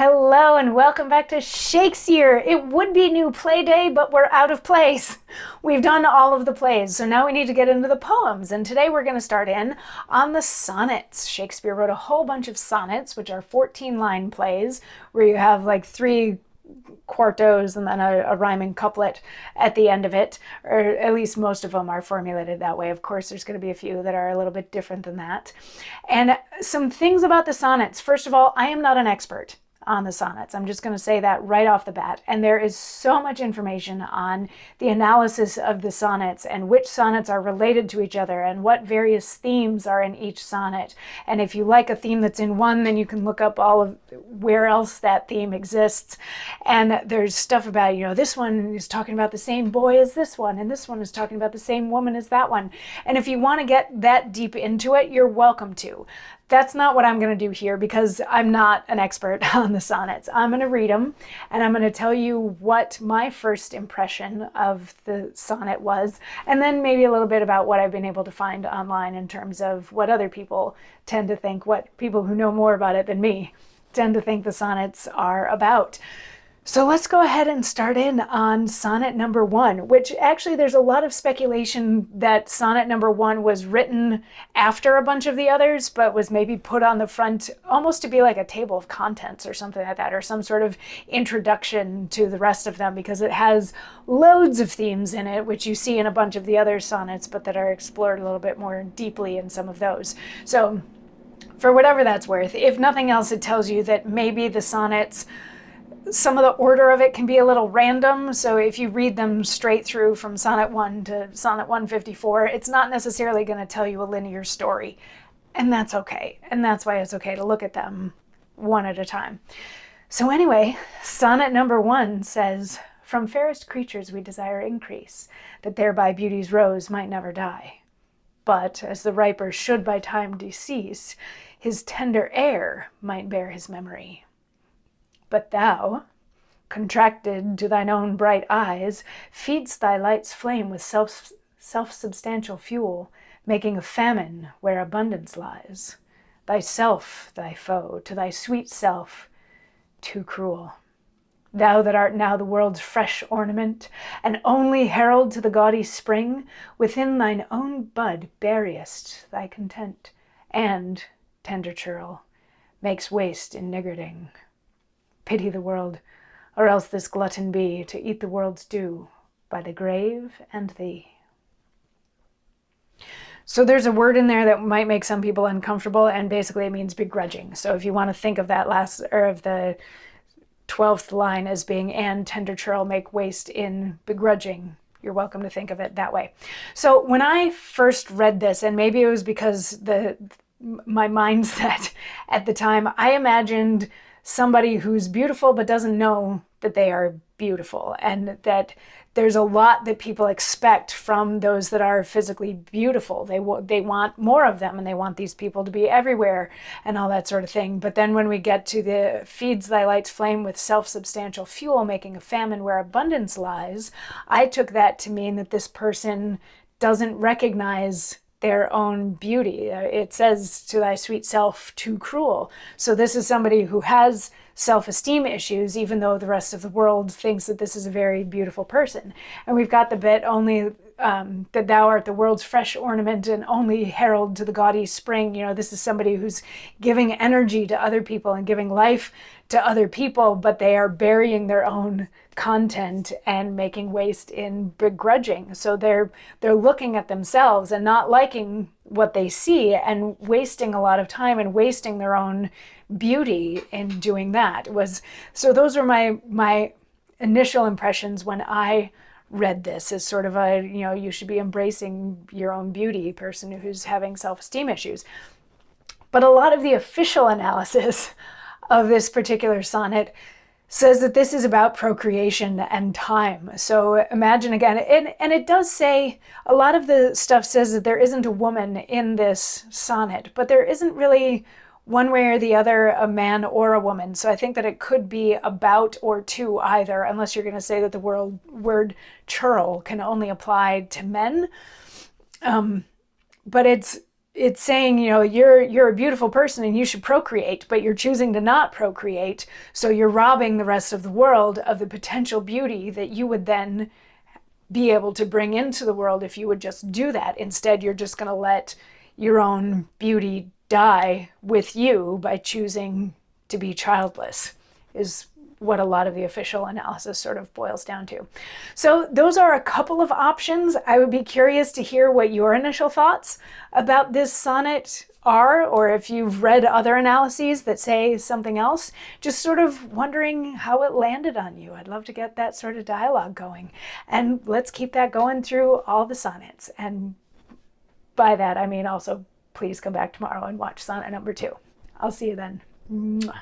Hello and welcome back to Shakesyear. It would be new play day, but we're out of plays. We've done all of the plays, so now we need to get into the poems. And today we're going to start in on the sonnets. Shakespeare wrote a whole bunch of sonnets, which are 14-line plays where you have like three quartos and then a rhyming couplet at the end of it, or at least most of them are formulated that way. Of course, there's going to be a few that are a little bit different than that. And some things about the sonnets. First of all, I am not an expert on the sonnets. I'm just going to say that right off the bat. And there is so much information on the analysis of the sonnets and which sonnets are related to each other and what various themes are in each sonnet. And if you like a theme that's in one, then you can look up all of where else that theme exists. And there's stuff about, this one is talking about the same boy as this one, and this one is talking about the same woman as that one. And if you want to get that deep into it, you're welcome to. That's not what I'm going to do here because I'm not an expert on the sonnets. I'm going to read them and I'm going to tell you what my first impression of the sonnet was, and then maybe a little bit about what I've been able to find online in terms of what other people tend to think, what people who know more about it than me tend to think the sonnets are about. So let's go ahead and start in on sonnet number 1, which actually there's a lot of speculation that sonnet number 1 was written after a bunch of the others, but was maybe put on the front almost to be like a table of contents or something like that, or some sort of introduction to the rest of them, because it has loads of themes in it, which you see in a bunch of the other sonnets, but that are explored a little bit more deeply in some of those. So for whatever that's worth, if nothing else, it tells you that maybe the sonnets, some of the order of it can be a little random. So if you read them straight through from sonnet 1 to sonnet 154, it's not necessarily going to tell you a linear story. And that's okay. And that's why it's okay to look at them one at a time. So anyway, sonnet number 1 says, "From fairest creatures we desire increase, that thereby beauty's rose might never die. But, as the riper should by time decease, his tender air might bear his memory. But thou, contracted to thine own bright eyes, feed'st thy light's flame with self-substantial fuel, making a famine where abundance lies. Thyself, thy foe, to thy sweet self, too cruel. Thou that art now the world's fresh ornament, and only herald to the gaudy spring, within thine own bud buryest thy content, and, tender churl, makes waste in niggarding. Pity the world, or else this glutton be, to eat the world's due by the grave and thee." So there's a word in there that might make some people uncomfortable, and basically it means begrudging. So if you want to think of that of the 12th line as being, "and tender churl make waste in begrudging," you're welcome to think of it that way. So when I first read this, and maybe it was because my mindset at the time, I imagined somebody who's beautiful but doesn't know that they are beautiful, and that there's a lot that people expect from those that are physically beautiful. They want more of them, and they want these people to be everywhere and all that sort of thing. But then when we get to the "feeds thy light's flame with self-substantial fuel, making a famine where abundance lies," I took that to mean that this person doesn't recognize their own beauty. It says, "to thy sweet self, too cruel." So this is somebody who has self-esteem issues, even though the rest of the world thinks that this is a very beautiful person. And we've got the bit, "only that thou art the world's fresh ornament, and only herald to the gaudy spring." This is somebody who's giving energy to other people and giving life to other people, but they are burying their own content and making waste in begrudging. So they're looking at themselves and not liking what they see, and wasting a lot of time and wasting their own beauty in doing that. So those were my initial impressions when I read this, as sort of a, you should be embracing your own beauty person who's having self-esteem issues. But a lot of the official analysis of this particular sonnet says that this is about procreation and time. So imagine again, and it does say, a lot of the stuff says that there isn't a woman in this sonnet, but there isn't really one way or the other a man or a woman. So I think that it could be about or to either, unless you're going to say that the word churl can only apply to men. But it's saying, you're a beautiful person and you should procreate, but you're choosing to not procreate. So you're robbing the rest of the world of the potential beauty that you would then be able to bring into the world if you would just do that. Instead, you're just going to let your own beauty die with you by choosing to be childless, is what a lot of the official analysis sort of boils down to. So those are a couple of options. I would be curious to hear what your initial thoughts about this sonnet are, or if you've read other analyses that say something else, just sort of wondering how it landed on you. I'd love to get that sort of dialogue going. And let's keep that going through all the sonnets. And by that, I mean also please come back tomorrow and watch sonnet number 2. I'll see you then. Mwah.